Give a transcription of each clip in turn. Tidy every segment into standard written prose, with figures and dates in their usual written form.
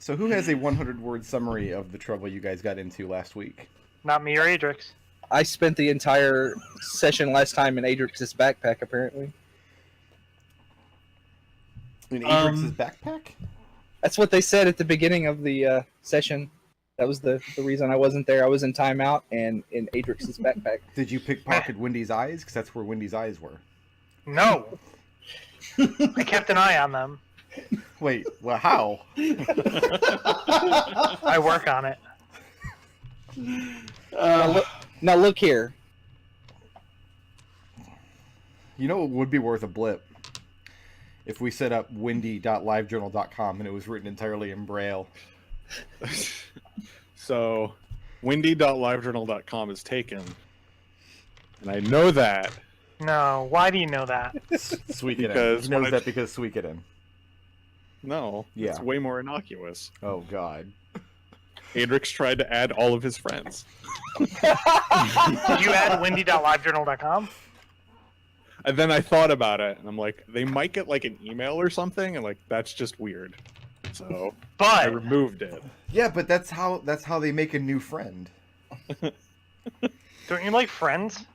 So who has a 100-word summary of the trouble you guys got into last week? Not me or Adrex. I spent the entire session last time in Adrex's backpack, apparently. In Adrex's backpack? That's what they said at the beginning of the session. That was the reason I wasn't there. I was in timeout and in Adrex's backpack. Did you pickpocket Wendy's eyes? Because that's where Wendy's eyes were. No. I kept an eye on them. Wait, well, how? I work on it. Now look here. You know what would be worth a blip? If we set up windy.livejournal.com and it was written entirely in Braille. So, windy.livejournal.com is taken. And I know that. No, why do you know that? Suikoden. He knows that because Suikoden. No, yeah. It's way more innocuous. Oh, God. Adrex tried to add all of his friends. Did you add windy.livejournal.com? And then I thought about it, and I'm like, they might get like an email or something, and like that's just weird. So I removed it. Yeah, but that's how they make a new friend. Don't you like friends?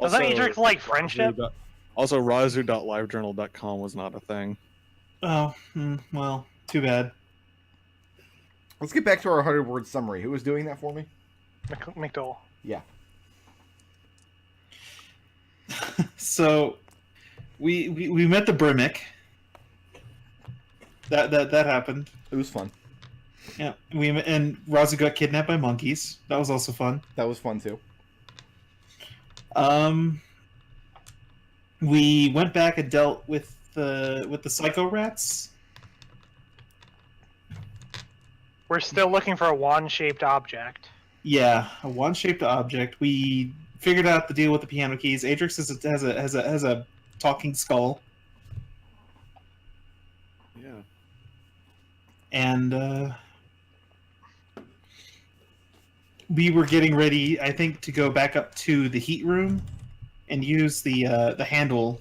Doesn't Adrex like friendship? Also, Raazu.livejournal.com was not a thing. Oh, well, too bad. Let's get back to our 100-word summary. Who was doing that for me? McDohl. Yeah. So, we met the Brimmick. That happened. It was fun. Yeah, and Raazu got kidnapped by monkeys. That was also fun. That was fun too. We went back and dealt with the psycho rats. We're still looking for a wand-shaped object. Yeah, a wand-shaped object. We figured out the deal with the piano keys. Adrex has a talking skull. Yeah. And we were getting ready, I think, to go back up to the heat room and use the handle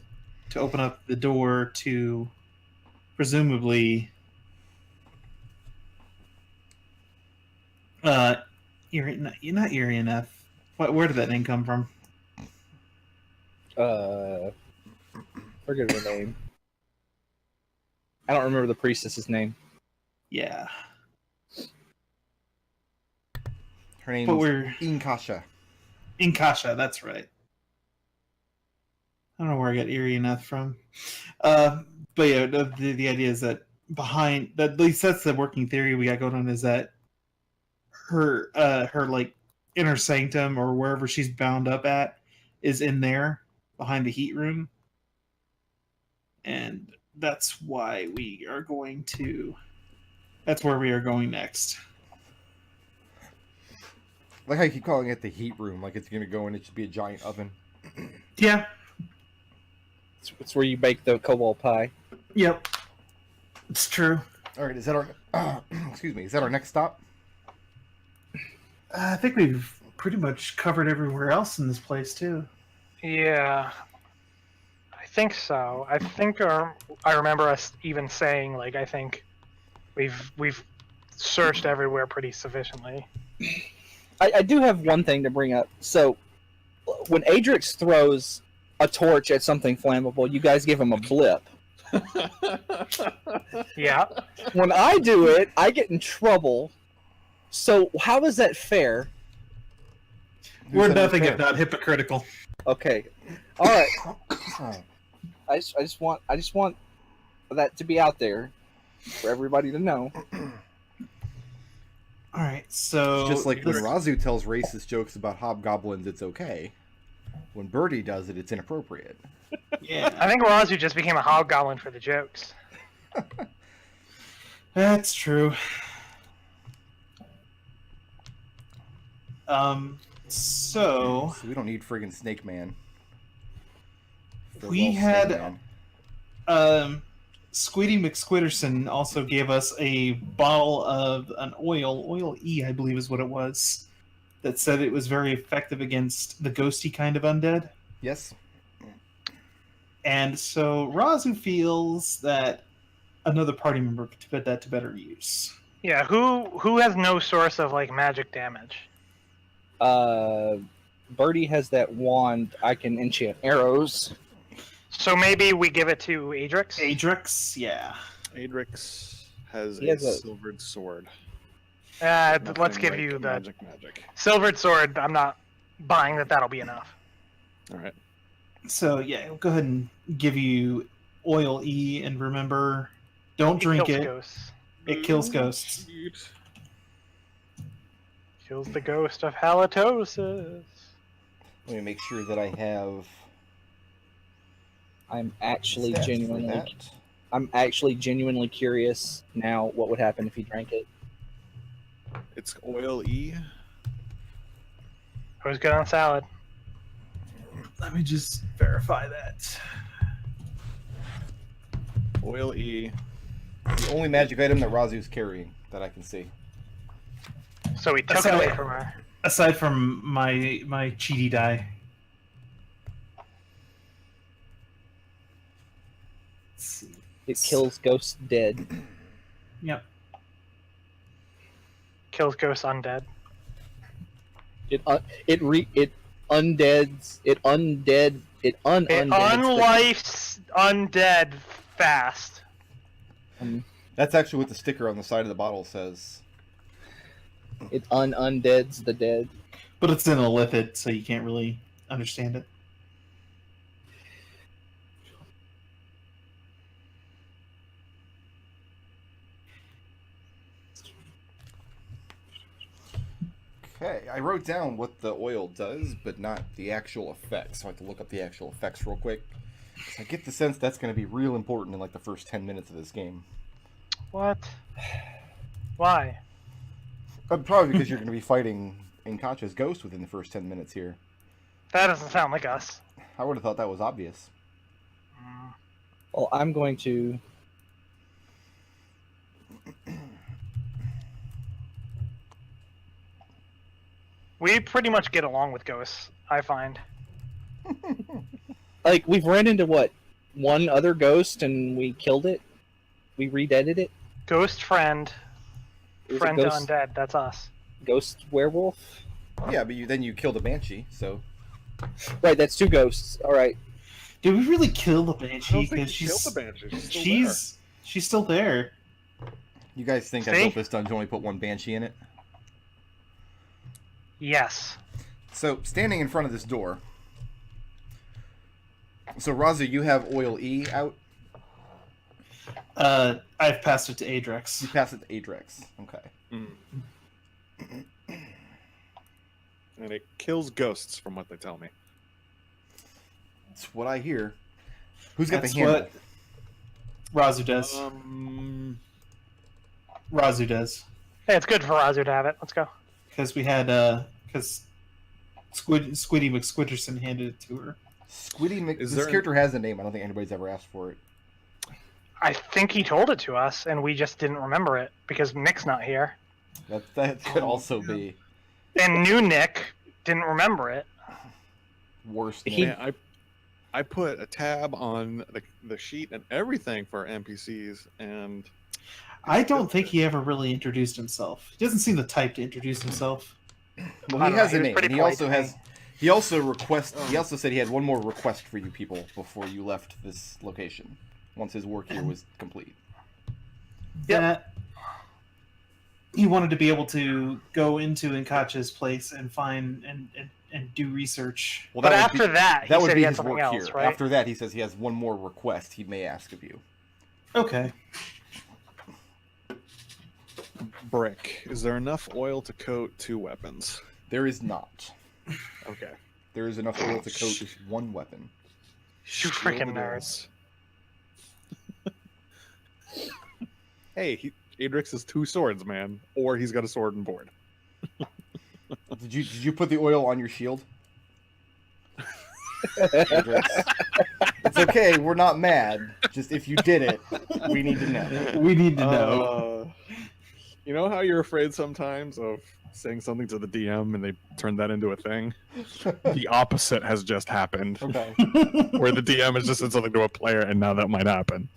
to open up the door to presumably not Eerie enough. Where did that name come from? Forget her name. I don't remember the priestess's name. Yeah. Her name is Inkasha. Inkasha, that's right. I don't know where I got Eerie enough from. But yeah, the idea is that behind that, at least that's the working theory we got going on, is that her like inner sanctum or wherever she's bound up at is in there behind the heat room. And that's why we are going to... That's where we are going next. Like how you keep calling it the heat room, like it's going to go in, it should be a giant oven. Yeah. It's where you bake the kobold pie. Yep. It's true. All right, is that our... excuse me, is that our next stop? I think we've pretty much covered everywhere else in this place, too. Yeah. I think so. I think I remember us even saying, like, I think we've searched everywhere pretty sufficiently. I do have one thing to bring up. So, when Adrex throws a torch at something flammable, you guys give him a blip. Yeah. When I do it, I get in trouble. So, how is that fair? We're nothing if not hypocritical. Okay. All right. I just want that to be out there for everybody to know. All right, so It's just like when Raazu tells racist jokes about hobgoblins, it's okay. When Birdie does it, it's inappropriate. Yeah, I think Raazu just became a hobgoblin for the jokes. that's true. So we don't need friggin' Snake Man. We had Squiddy McSquitterson also gave us a bottle of an oil E, I believe is what it was, that said it was very effective against the ghosty kind of undead. Yes. And so Raazu feels that another party member to put that to better use. Yeah, who has no source of like magic damage? Birdie has that wand. I can enchant arrows. So maybe we give it to Adrex? Adrex, yeah. Adrex has He a has a- silvered sword. Let's Nothing give like you the magic. silvered sword. I'm not buying that that'll be enough. All right. So yeah, we'll go ahead and give you oil E, and remember, don't drink kills it. Ghosts. It kills ghosts. Kills the ghost of halitosis. Let me make sure that I have. I'm actually stats for genuinely. that. I'm actually genuinely curious now. What would happen if he drank it? It's oil E. Who's good on salad? Let me just verify that. Oil E. The only magic item that Raazu's carrying that I can see. So we took That's it how away I- from her. Aside from my cheaty die. Let's see. It kills ghosts dead. Yep. Kills ghosts undead. It undeads. It undead. It It unlifes. unlifes undead fast. That's actually what the sticker on the side of the bottle says. It undeads the dead. But it's in a lithid, so you can't really understand it. Okay, I wrote down what the oil does, but not the actual effects. So I have to look up the actual effects real quick. I get the sense that's going to be real important in like the first 10 minutes of this game. What? Why? Probably because you're going to be fighting Inkacha's ghost within the first 10 minutes here. That doesn't sound like us. I would have thought that was obvious. Well, I'm going to. We pretty much get along with ghosts, I find. Like, we've ran into what? One other ghost and we killed it? We re-deaded it? Ghost friend, It was a friend to ghost, undead, that's us. ghost werewolf? Yeah, but then you killed a banshee, so Right, that's two ghosts. Alright. Did we really kill the I don't banshee? think Because you killed the banshee. she's still there. you guys think I See? built this dungeon only put one banshee in it? Yes. So, standing in front of this door. So, Raazu, you have oil E out. I've passed it to You Adrex. pass it to Adrex. Okay. And it kills ghosts, from what they tell me. That's what I hear. Who's got That's the handle? what Raazu does. Raazu does. Hey, it's good for Raazu to have it. Let's go. Because we had because Squiddy McSquidderson handed it to her. Squiddy Is this there character has a name. I don't think anybody's ever asked for it. I think he told it to us, and we just didn't remember it because Nick's not here. That could also be And new Nick didn't remember it. worst. He- name. Man, I put a tab on the sheet and everything for NPCs, and I don't think he ever really introduced himself. He doesn't seem the type to introduce himself. Well, I he don't know, has he a was name. pretty And he polite also to has. me. He also said he had one more request for you people before you left this location. Once his work here was complete. Yep. That he wanted to be able to go into Inkacha's place and find and do research. Well, But that would after be, that, that he would said be he had his something work else, here. right? After that, he says he has one more request he may ask of you. Okay. brick. Is there enough oil to coat 2 weapons? There is not. Okay. There is enough oil to coat just one weapon. You freaking nerds. Hey, Adrex has 2 swords, man. Or he's got a sword and board. Did you put the oil on your shield? Adrex? It's okay. We're not mad. Just if you did it, we need to know. We need to know. You know how you're afraid sometimes of saying something to the DM and they turn that into a thing? The opposite has just happened. Okay. Where the DM has just said something to a player and now that might happen.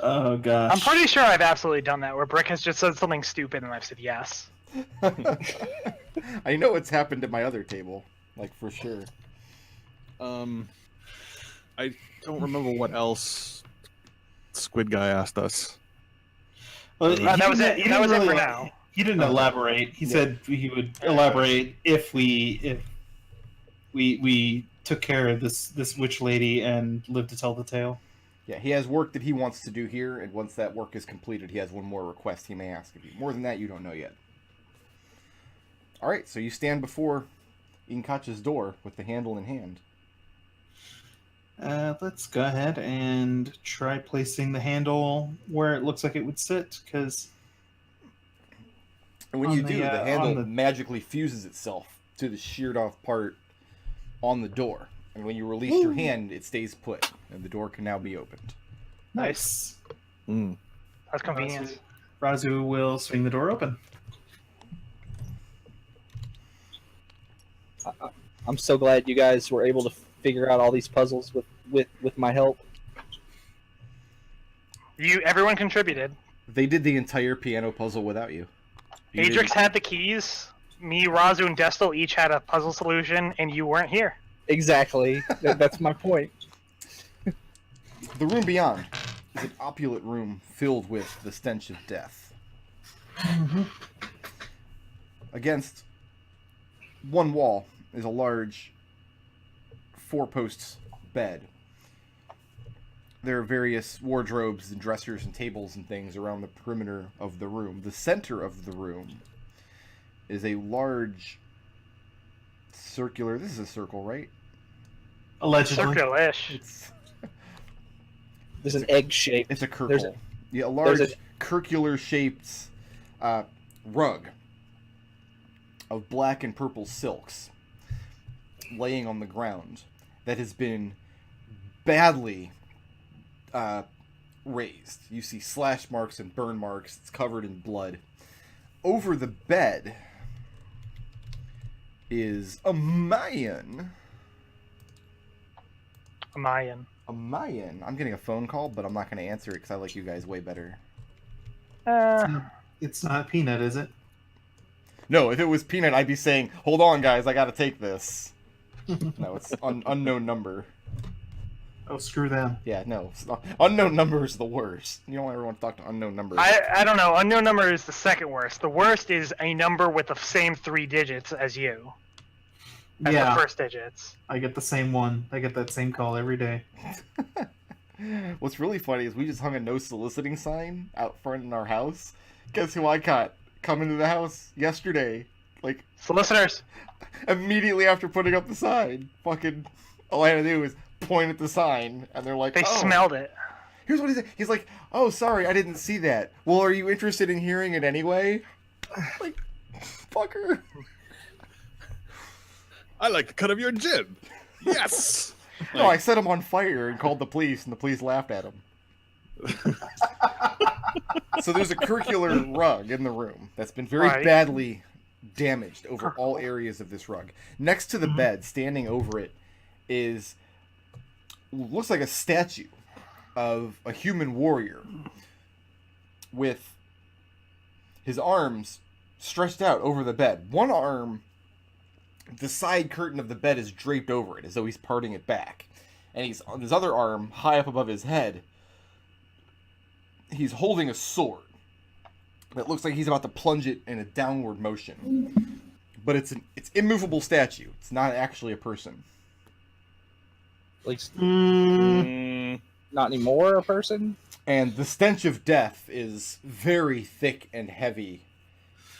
Oh gosh. I'm pretty sure I've absolutely done that, where Brick has just said something stupid and I've said yes. I know it's happened at my other table, like for sure. I don't remember what else Squid Guy asked us. Well, that was it. That was it for now. He didn't elaborate. He said he would elaborate if we took care of this witch lady and lived to tell the tale. Yeah, he has work that he wants to do here, and once that work is completed, he has one more request he may ask of you. More than that, you don't know yet. Alright, so you stand before Inkacha's door with the handle in hand. Let's go ahead and try placing the handle where it looks like it would sit, because... And when you do, the handle magically fuses itself to the sheared off part on the door. And when you release your hand, it stays put, and the door can now be opened. Nice. That's convenient. Raazu will swing the door open. I'm so glad you guys were able to figure out all these puzzles with my help. Everyone contributed. They did the entire piano puzzle without you. Adrex had the keys. Me, Raazu, and Destil each had a puzzle solution, and you weren't here. Exactly. That's my point. The room beyond is an opulent room filled with the stench of death. Against one wall is a large four-post bed. There are various wardrobes and dressers and tables and things around the perimeter of the room. The center of the room is a large circular... This is a circle, right? Allegedly. Circular-ish. There's an egg shape. It's a circle. Yeah, a large circular-shaped rug of black and purple silks laying on the ground that has been badly raised. You see slash marks and burn marks. It's covered in blood. Over the bed is a Mayan. A Mayan. A Mayan. I'm getting a phone call, but I'm not going to answer it because I like you guys way better. It's not Peanut, is it? No, if it was Peanut, I'd be saying, hold on, guys, I got to take this. No, it's unknown number. Oh, screw them. Yeah, no. It's not. Unknown number is the worst. You don't ever want to talk to unknown numbers. I don't know. Unknown number is the second worst. The worst is a number with the same 3 digits as you. As the first digits. I get the same one. I get that same call every day. What's really funny is we just hung a no soliciting sign out front in our house. Guess who I caught coming to the house yesterday? Like, solicitors. Immediately after putting up the sign. Fucking, all I had to do was point at the sign, and they're like, they smelled it. Here's what he said. He's like, oh, sorry, I didn't see that. Well, are you interested in hearing it anyway? Like, fucker. I like the cut of your jib. Yes. No, I set him on fire and called the police, and the police laughed at him. So there's a circular rug in the room that's been very badly damaged over all areas of this rug. Next to the bed, standing over it, is looks like a statue of a human warrior with his arms stretched out over the bed. One arm, the side curtain of the bed is draped over it as though he's parting it back. And he's on his other arm, high up above his head, he's holding a sword that looks like he's about to plunge it in a downward motion. But it's immovable statue. It's not actually a person. Like, not anymore a person? And the stench of death is very thick and heavy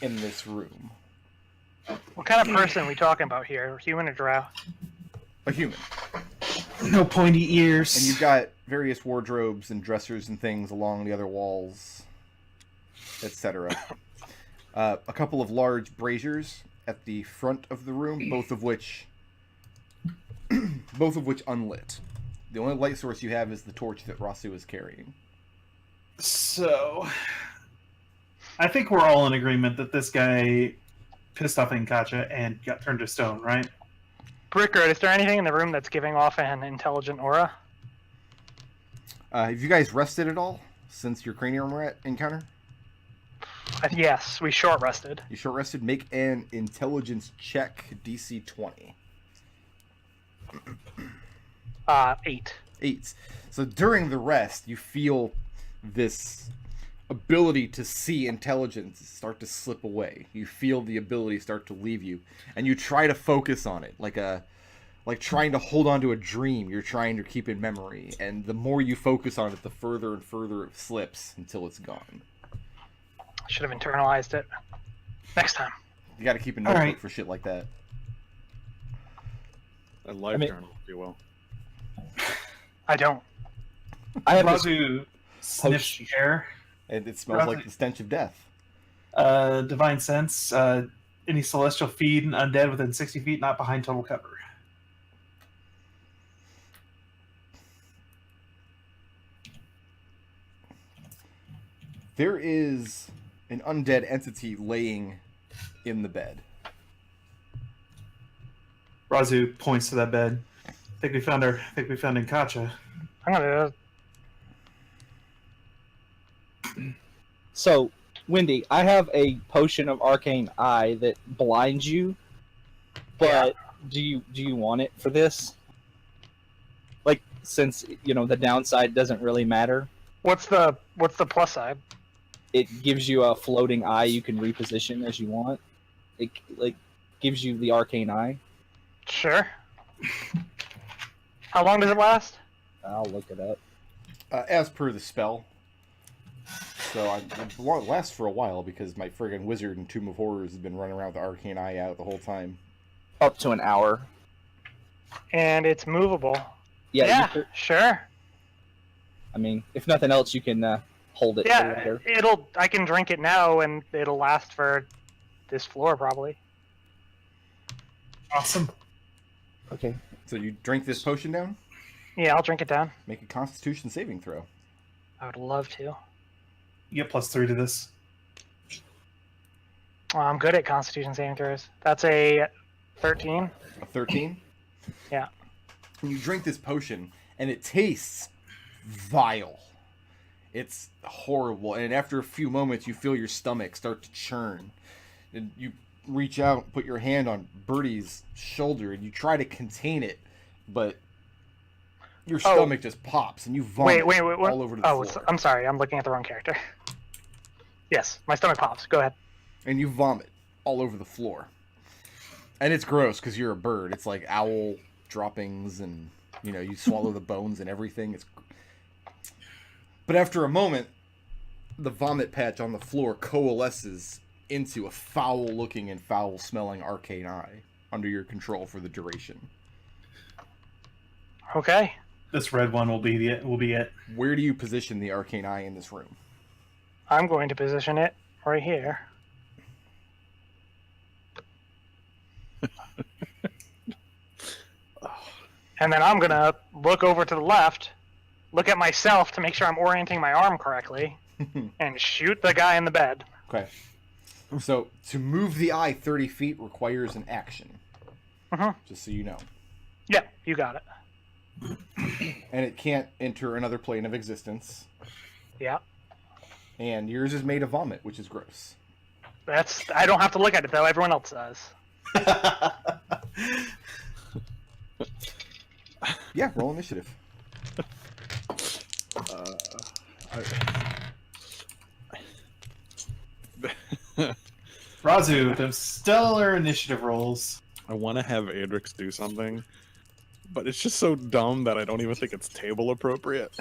in this room. What kind of person are we talking about here? Human or giraffe? A human. No pointy ears. And you've got various wardrobes and dressers and things along the other walls, etc. A couple of large braziers at the front of the room, both of which unlit. The only light source you have is the torch that Raazu is carrying. So, I think we're all in agreement that this guy pissed off Inkacha and got turned to stone, right? Brickard, is there anything in the room that's giving off an intelligent aura? Have you guys rested at all since your cranium rat encounter? Yes, we short rested. You short rested. Make an intelligence check, DC 20. 8. 8. So during the rest, you feel this ability to see intelligence start to slip away. You feel the ability start to leave you, and you try to focus on it, like trying to hold on to a dream you're trying to keep in memory. And the more you focus on it, the further and further it slips until it's gone. Should have internalized it. Next time. You got to keep a notebook for shit like that. A life journal, if you will. I don't. I have Raazu sniffs the air. And it smells like the stench of death. Divine sense. Any celestial feed and undead within 60 feet, not behind total cover. There is an undead entity laying in the bed. Raazu points to that bed. I think we found Nkacha. I'm gonna. So, Wendy, I have a potion of arcane eye that blinds you, but do you want it for this? Like, since the downside doesn't really matter. What's the plus side? It gives you a floating eye you can reposition as you want. It gives you the arcane eye. Sure. How long does it last? I'll look it up. As per the spell. So it lasts for a while because my friggin' wizard in Tomb of Horrors has been running around with the arcane eye out the whole time. Up to an hour. And it's movable. Yeah, sure. I mean, if nothing else, you can hold it. Yeah, I can drink it now, and it'll last for this floor probably. Awesome. Okay. So you drink this potion down? Yeah, I'll drink it down. Make a Constitution saving throw. I would love to. You get +3 to this. Well, I'm good at Constitution saving throws. That's a 13. A 13? Yeah. You drink this potion, and it tastes vile. It's horrible, and after a few moments, you feel your stomach start to churn. And you reach out and put your hand on Birdie's shoulder, and you try to contain it, but your stomach just pops, and you vomit all over the floor. I'm sorry, I'm looking at the wrong character. Yes, my stomach pops. Go ahead. And you vomit all over the floor. And it's gross, because you're a bird. It's like owl droppings, and you swallow the bones and everything. But after a moment, the vomit patch on the floor coalesces into a foul-looking and foul-smelling arcane eye under your control for the duration. Okay. This red one will be it. Where do you position the arcane eye in this room? I'm going to position it right here. And then I'm going to look over to the left, look at myself to make sure I'm orienting my arm correctly, and shoot the guy in the bed. Okay. So, to move the eye 30 feet requires an action. Just so you know. Yeah, you got it. And it can't enter another plane of existence. Yeah. And yours is made of vomit, which is gross. I don't have to look at it, though. Everyone else does. Yeah, roll initiative. Raazu, those stellar initiative rolls. I want to have Adrex do something, but it's just so dumb that I don't even think it's table appropriate.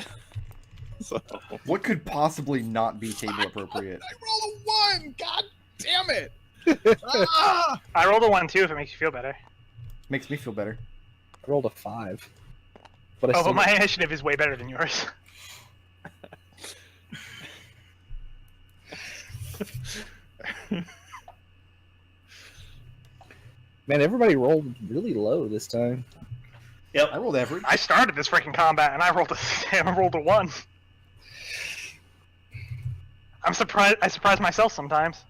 So What could possibly not be table appropriate? I rolled a 1! God damn it! I rolled a 1 too, if it makes you feel better. Makes me feel better. I rolled a 5. But But my initiative is way better than yours. Man, everybody rolled really low this time. Yep. I rolled average. I started this freaking combat and I rolled a 1. I'm surprised. I surprise myself sometimes.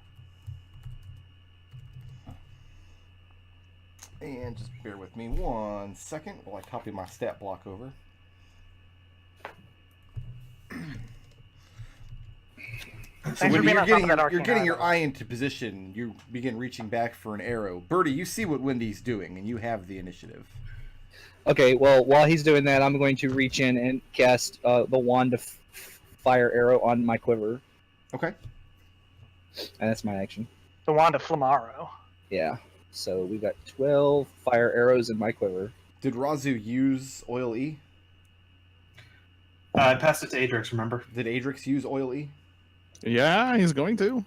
And just bear with me 1 second while I copy my stat block over. So Wendy, you're getting your eye into position. You begin reaching back for an arrow. Birdie, you see what Wendy's doing, and you have the initiative. Okay, well, while he's doing that, I'm going to reach in and cast the wand of fire arrow on my quiver. Okay. And that's my action. The wand of Flamaro. Yeah. So we got 12 fire arrows in my quiver. Did Raazu use Oil E? I passed it to Adrex, remember? Did Adrex use Oil E? Yeah, he's going to.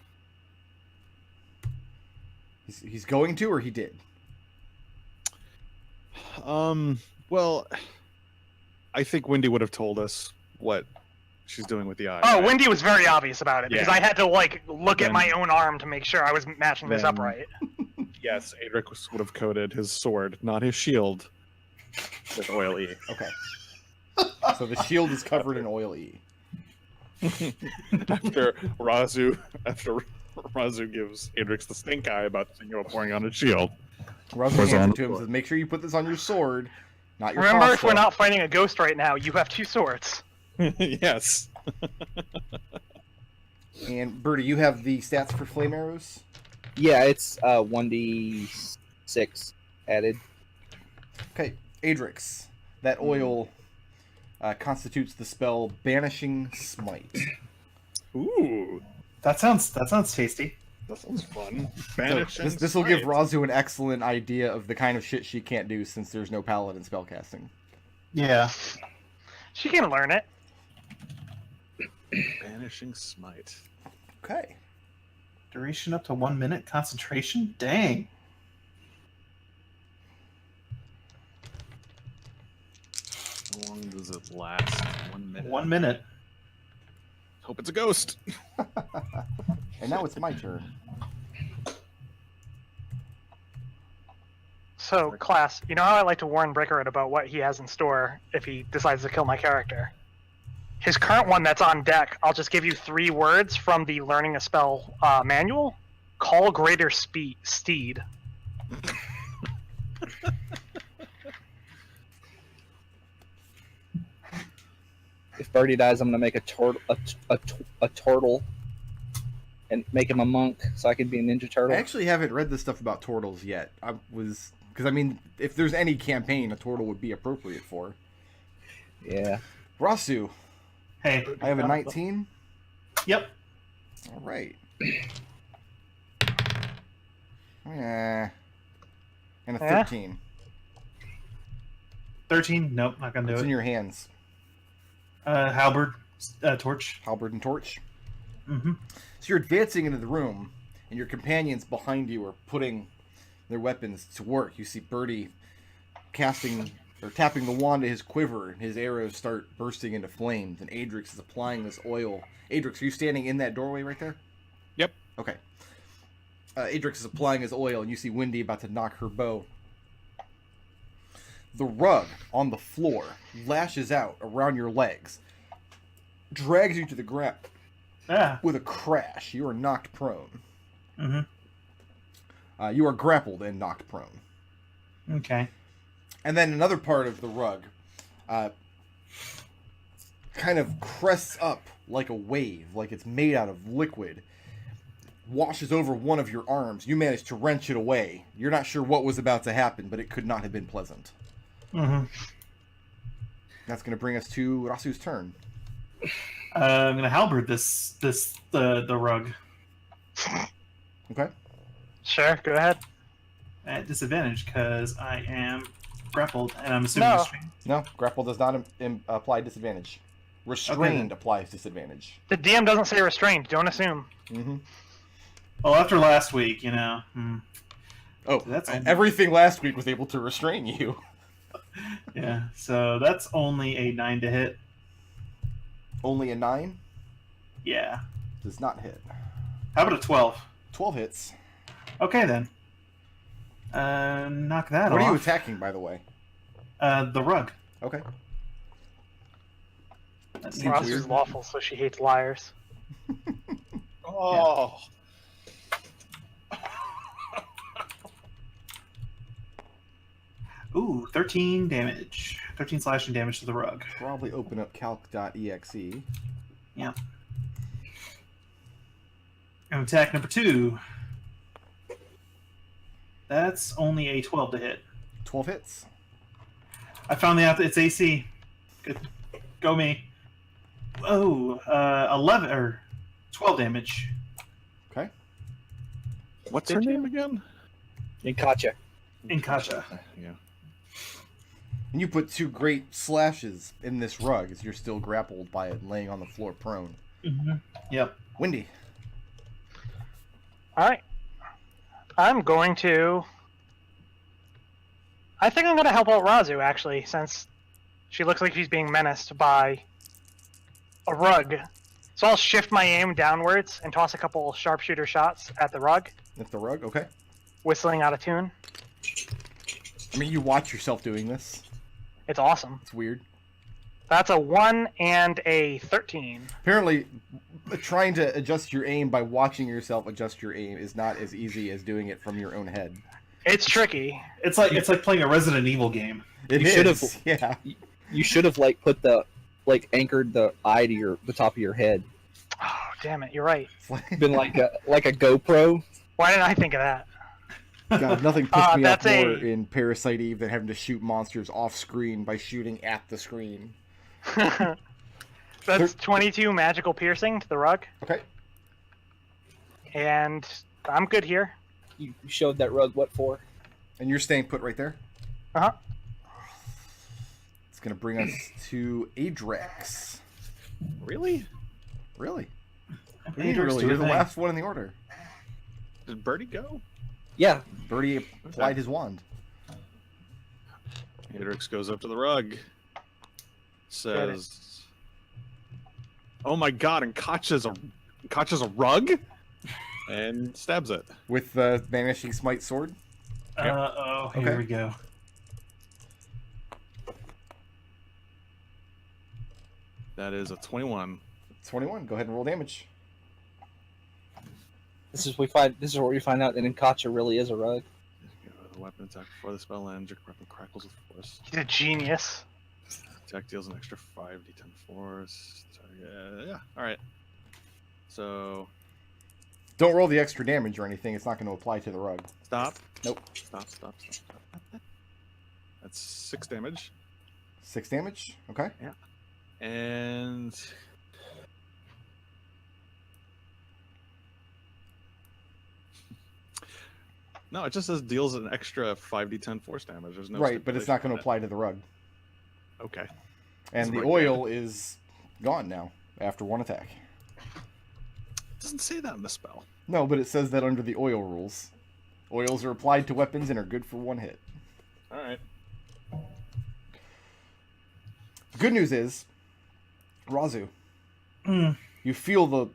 He's going to, or he did? Well, I think Wendy would have told us what she's doing with the eye. Oh, Wendy was very obvious about it because I had to look at my own arm to make sure I was matching this up right. Yes, Adrex would have coated his sword, not his shield, with Oil E. Okay. So the shield is covered in Oil E. After Raazu gives Adrex the stink eye about pouring on his shield. Raazu hands it to him and says, "Make sure you put this on your sword, not your Remember, crossbow." if we're not fighting a ghost right now, you have 2 swords. Yes. And Birdie, you have the stats for flame arrows? Yeah, it's 1d6 added. Okay, Adrex. That oil constitutes the spell Banishing Smite. Ooh, that sounds tasty. That sounds fun. So this will give Raazu an excellent idea of the kind of shit she can't do since there's no paladin spellcasting. Yeah. She can learn it. Banishing Smite. Okay. Duration up to 1 minute. Concentration? Dang. How long does it last? 1 minute. 1 minute. Hope it's a ghost. And now it's my turn. So, class, you know how I like to warn Brickard about what he has in store if he decides to kill my character? His current one that's on deck, I'll just give you 3 words from the Learning a Spell manual. Call Greater Steed. If Birdie dies, I'm gonna make a turtle, and make him a monk, so I can be a Ninja Turtle. I actually haven't read the stuff about turtles yet. Because I mean, if there's any campaign, a turtle would be appropriate for. Yeah. Raazu. Hey. I have a 19. Yep. All right. And a 13. 13? Nope, not gonna do It's it. in your hands. Halberd, torch. Halberd and torch. Mm-hmm. So you're advancing into the room, and your companions behind you are putting their weapons to work. You see Birdie tapping the wand to his quiver, and his arrows start bursting into flames, and Adrex is applying this oil. Adrex, are you standing in that doorway right there? Yep. Okay. Adrex is applying his oil, and you see Wendy about to knock her bow. The rug on the floor lashes out around your legs, drags you to the ground with a crash. You are knocked prone. Mm-hmm. You are grappled and knocked prone. Okay. And then another part of the rug kind of crests up like a wave, like it's made out of liquid, washes over one of your arms. You manage to wrench it away. You're not sure what was about to happen, but it could not have been pleasant. Mm-hmm. That's going to bring us to Rasu's turn. I'm gonna halberd the rug. Okay. Sure, go ahead. At disadvantage because I am grappled and I'm assuming restrained. No, grapple does not apply disadvantage. Restrained applies disadvantage. The DM doesn't say restrained. Don't assume. Mm-hmm. Well, after last week, you know. Oh, everything last week was able to restrain you. Yeah, so that's only a 9 to hit. Only a 9? Yeah. Does not hit. How about a 12? 12 hits. Okay, then. Knock that off. What are you attacking, by the way? The rug. Okay. That seems Ross weird. is lawful, so she hates liars. Oh. Ooh, 13 damage. 13 slashing damage to the rug. Probably open up calc.exe. Yeah. And attack number 2. That's only a 12 to hit. 12 hits. I found out that it's AC. Good. Go me. Oh, 11 or 12 damage. Okay. What's her name again? Inkacha. Inkacha. Yeah. And you put 2 great slashes in this rug as you're still grappled by it, laying on the floor prone. Mm-hmm. Yep. Windy. All right. I'm going to. I think I'm going to help out Raazu, actually, since she looks like she's being menaced by a rug. So I'll shift my aim downwards and toss a couple sharpshooter shots at the rug. At the rug, okay. Whistling out of tune. I mean, you watch yourself doing this. It's awesome. It's weird. That's a 1 and a 13. Apparently, trying to adjust your aim by watching yourself adjust your aim is not as easy as doing it from your own head. It's tricky. It's like playing a Resident Evil game. It You is, should've- yeah. You should have anchored the eye to the top of your head. Oh, damn it. You're right. Been like a GoPro. Why didn't I think of that? God, nothing pissed me off that's more a- in Parasite Eve than having to shoot monsters off screen by shooting at the screen. That's 22 magical piercing to the rug. Okay. And I'm good here. You showed that rug what for? And you're staying put right there? Uh-huh. It's going to bring us to Adrex. Really? Really? Adrex Really? do You're a the thing. last one in the order. Did Birdie go? Yeah. Birdie applied his wand. Adrex goes up to the rug. Says, "Oh my God!" And Kacha's a rug, and stabs it With the Vanishing Smite sword? Here Okay. we go. That is a 21. 21. Go ahead and roll damage. This is where we find out that Inkacha really is a rug. The weapon attack before the spell ends. Your weapon crackles with force. He's a genius. Attack deals an extra 5d10 force. So, yeah. All right. So Don't roll the extra damage or anything. It's not going to apply to the rug. stop. Nope. Stop. That's 6 damage. 6 damage? Okay. And no, it just says deals an extra 5d10 force damage. There's no Right, but it's not going to stipulation apply to the rug. on that. Okay. And That's the right. oil is gone now after 1 attack. It doesn't say that in the spell. No, but it says that under the oil rules. Oils are applied to weapons and are good for 1 hit. All right. Good news is, Raazu, Mm. you feel the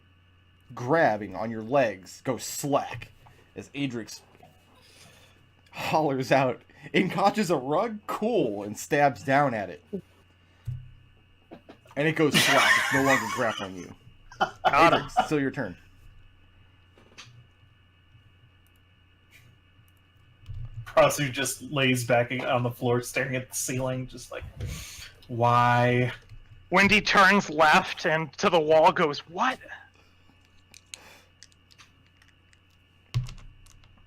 grabbing on your legs go slack as Adrex hollers out, "Inkacha's a rug? Cool," and stabs down at it. And it goes slack. It's no longer grappling you. Got him. Adrex, still your turn. Raazu just lays back on the floor, staring at the ceiling, just like, why? Wendy turns left and to the wall goes, "What?"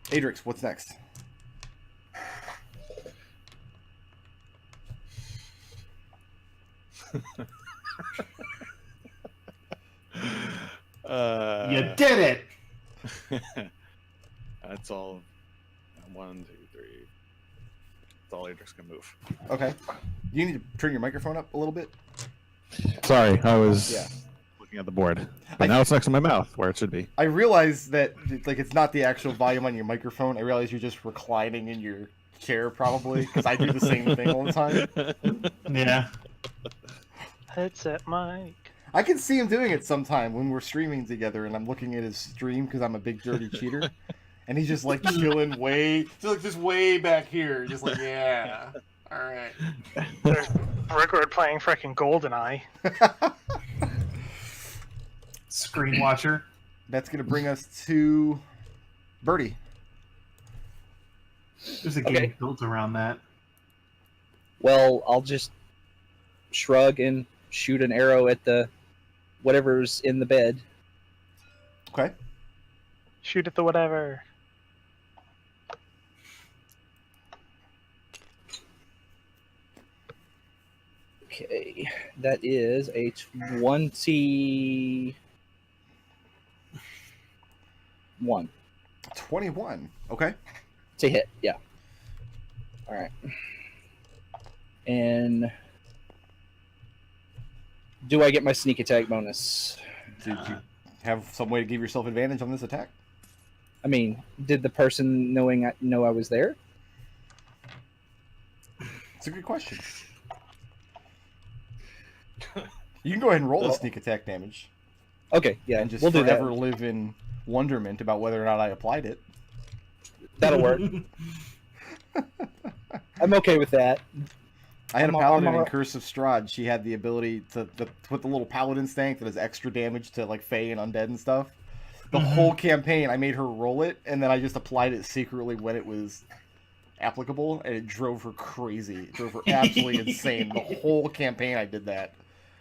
Adrex, what's next? You did it! That's all. 1, 2, 3. That's all Adrex can move. Okay. You need to turn your microphone up a little bit. Sorry, I was Yeah. looking at the board. But now it's next to my mouth, where it should be. I realize that it's not the actual volume on your microphone. I realize you're just reclining in your chair probably because I do the same thing all the time. Yeah. Headset mic. I can see him doing it sometime when we're streaming together and I'm looking at his stream because I'm a big dirty cheater. And he's just like chilling just way back here. Just like, yeah. All right. There's Brickard playing frickin' GoldenEye. Screen watcher. That's going to bring us to Birdie. There's a game Okay. built around that. Well, I'll just shrug and shoot an arrow at the whatever's in the bed. Okay. Shoot at the whatever. Okay, that is a 21. 21. Okay. It's a hit, yeah. All right. And do I get my sneak attack bonus? Did you have some way to give yourself advantage on this attack? I mean, did the person know I was there? It's a good question. You can go ahead and roll the sneak attack damage. Okay, yeah, And just we'll do that. forever live in wonderment about whether or not I applied it. That'll work. I'm okay with that. I had a paladin in Curse of Strahd. She had the ability to put the little paladin stank that does extra damage to like Fae and undead and stuff. The whole campaign, I made her roll it, and then I just applied it secretly when it was applicable, and it drove her crazy. It drove her absolutely insane. The whole campaign I did that.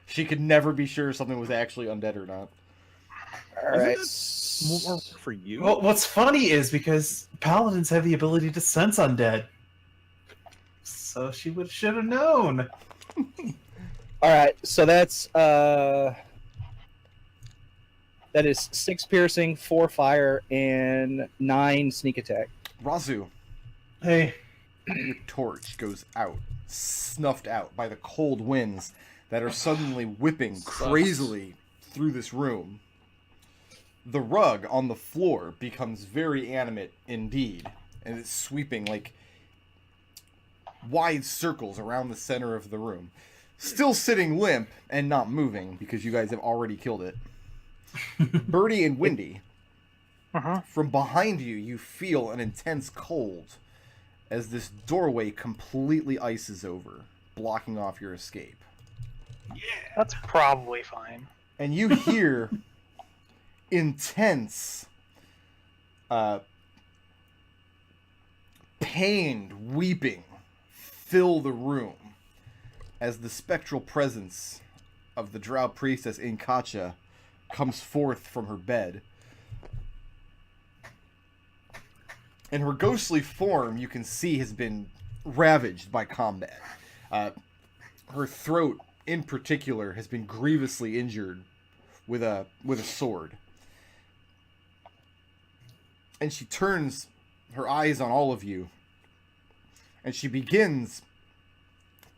She could never be sure something was actually undead or not. All right. More for you. Well, what's funny is because paladins have the ability to sense undead, so she should have known. All right, so that's that is 6 piercing, 4 fire, and 9 sneak attack. Raazu, Hey, your torch goes out, snuffed out by the cold winds that are suddenly whipping crazily through this room. The rug on the floor becomes very animate indeed, and it's sweeping like wide circles around the center of the room. Still sitting limp and not moving because you guys have already killed it. Birdie and Windy, from behind you, you feel an intense cold as this doorway completely ices over, blocking off your escape. That's probably fine. And you hear intense, pained weeping fill the room as the spectral presence of the drow priestess Inkacha comes forth from her bed. And her ghostly form, you can see, has been ravaged by combat. Her throat, in particular, has been grievously injured with a sword. And she turns her eyes on all of you, and she begins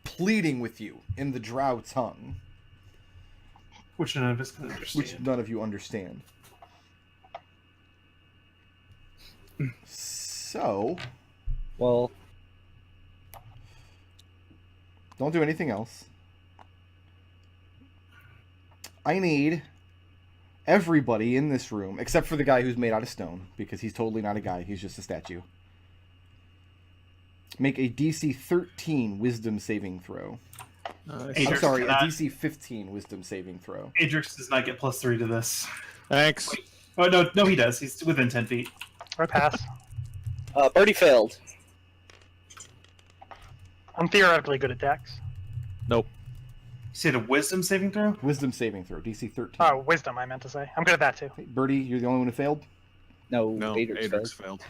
pleading with you in the drow tongue. which none of us can understand. Which none of you understand. So... Well... Don't do anything else. I need everybody in this room, except for the guy who's made out of stone, because he's totally not a guy, he's just a statue. Make a DC 13 wisdom saving throw. I'm sorry, a DC 15 wisdom saving throw. Adrex does not get +3 to this. Thanks. Wait. Oh, no, he does. He's within 10 feet. Or pass. Birdie failed. I'm theoretically good at dex. Nope. You said a wisdom saving throw? Wisdom saving throw, DC 13. Oh, wisdom, I meant to say. I'm good at that too. Birdie, you're the only one who failed? No, No, Adrex failed.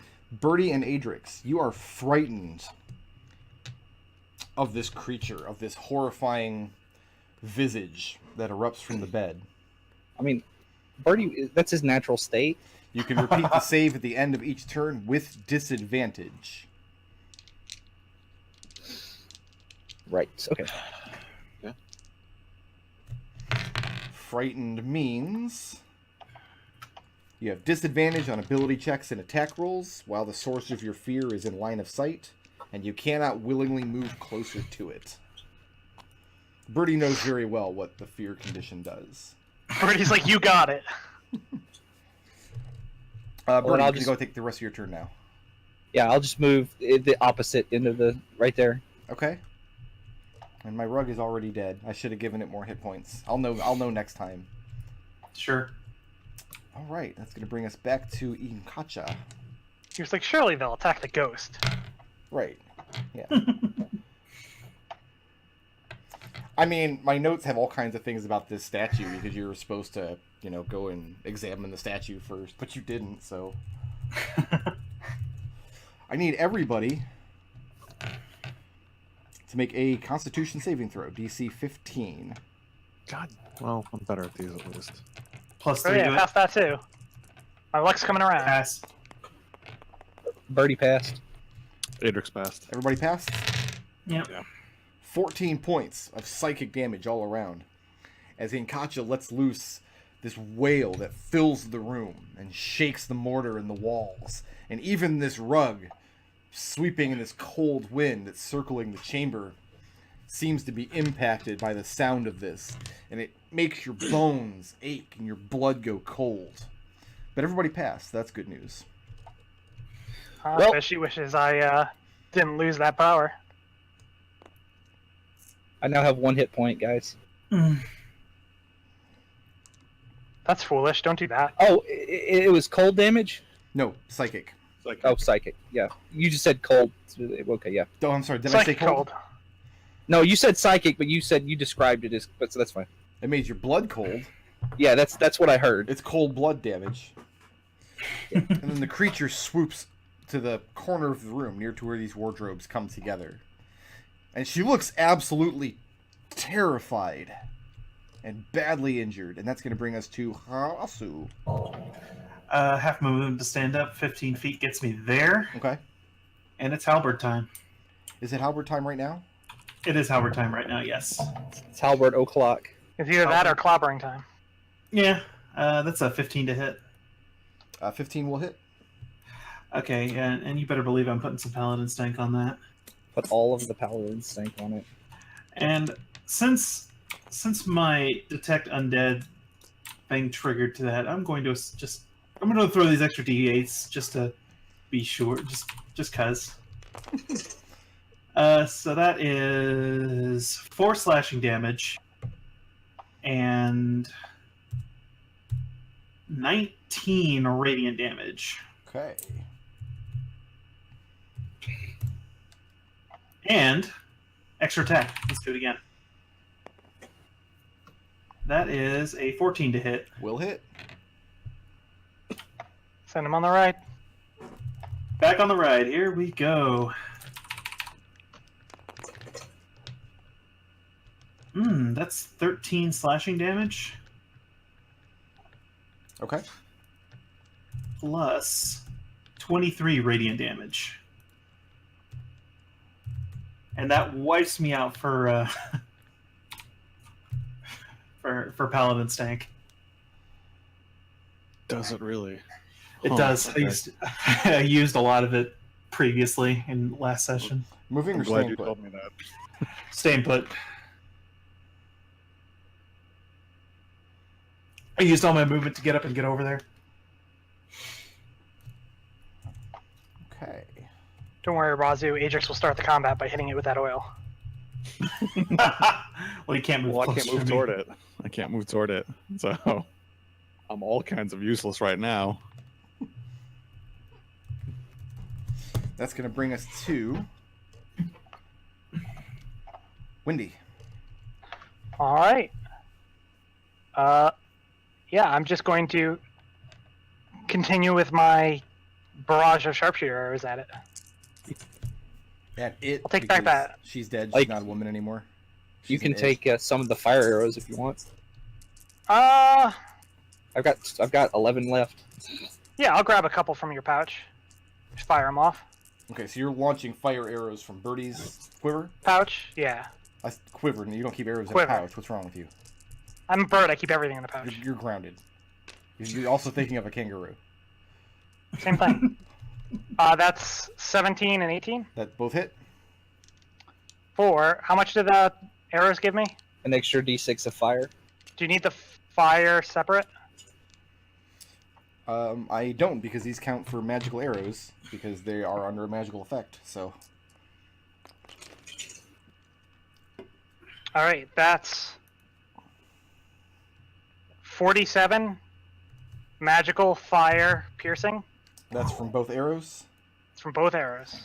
Birdie and Adrex, you are frightened of this creature, of this horrifying visage that erupts from the bed. I mean, Birdie, that's his natural state. You can repeat the save at the end of each turn with disadvantage. Right, okay. Yeah. Frightened means you have disadvantage on ability checks and attack rolls while the source of your fear is in line of sight, and you cannot willingly move closer to it. Birdie knows very well what the fear condition does. Birdie's like, you got it. Birdie, you can go take the rest of your turn now. Yeah, I'll just move the opposite end of the... right there. Okay. And my rug is already dead. I should have given it more hit points. I'll know next time. Sure. All right, that's going to bring us back to Inkacha. He was like, surely they'll attack the ghost. Right. Yeah. I mean, my notes have all kinds of things about this statue because you were supposed to, go and examine the statue first, but you didn't, so. I need everybody to make a Constitution saving throw, DC 15. God, well, I'm better at these at least. Plus Oh 3 yeah, to it. pass that too. My luck's coming around. Pass. Birdie passed. Adrex passed. Everybody passed? Yep. Yeah. 14 points of psychic damage all around as Inkacha lets loose this wail that fills the room and shakes the mortar and the walls. And even this rug, sweeping in this cold wind that's circling the chamber, seems to be impacted by the sound of this. And it makes your bones ache and your blood go cold. But everybody passed. That's good news. Well- She wishes I didn't lose that power. I now have 1 hit point, guys. That's foolish. Don't do that. Oh, it was cold damage? No, psychic. It's like, Oh, psychic. Yeah. You just said cold. Okay, yeah. Oh, I'm sorry. Did I say Psychic cold? cold. No, you said psychic, but you described it as, but so that's fine. It made your blood cold. Yeah, that's what I heard. It's cold blood damage. And then the creature swoops to the corner of the room near to where these wardrobes come together. And she looks absolutely terrified and badly injured. And that's going to bring us to Raazu. Half my movement to stand up. 15 feet gets me there. Okay. And it's halberd time. Is it halberd time right now? It is halberd time right now, yes. It's halberd o'clock. It's either that or clobbering time. Yeah, that's a 15 to hit. 15 will hit. Okay, and you better believe I'm putting some paladin stank on that. Put all of the paladin stank on it. And since my detect undead thing triggered to that, I'm going to throw these extra d8s just to be sure, just cuz. So that is 4 slashing damage and 19 radiant damage. Okay. And extra attack. Let's do it again. That is a 14 to hit. Will hit. Send him on the right. Back on the ride. Here we go. That's 13 slashing damage. Okay. Plus 23 radiant damage. And that wipes me out for for paladin stank. does it really? It Huh, does. okay. I used a lot of it previously in last session. Moving I'm or glad staying you put? told me that. Staying put. I used all my movement to get up and get over there. Okay. Don't worry, Raazu. Adrex will start the combat by hitting it with that oil. Well, you can't move. Well, I closer can't move to me. toward it. I can't move toward it. So I'm all kinds of useless right now. That's going to bring us to Wendy. All right. Yeah, I'm just going to continue with my barrage of sharpshooter arrows at it. At it. I'll take back because that. She's dead. She's Like, not a woman anymore. You She's can an it. take some of the fire arrows if you want. Uh, I've got 11 left. yeah, I'll grab a couple from your pouch. Just fire them off. Okay, so you're launching fire arrows from Birdie's quiver? Pouch? Yeah. Quiver, and you don't keep arrows Quiver. in a pouch. What's wrong with you? I'm a bird. I keep everything in the pouch. You're grounded. You're also thinking of a kangaroo. Same thing. That's 17 and 18. That both hit? 4. How much did the arrows give me? An extra d6 of fire. Do you need the fire separate? I don't, because these count for magical arrows, because they are under a magical effect, so... Alright, that's 47 magical fire piercing. That's from both arrows? It's from both arrows.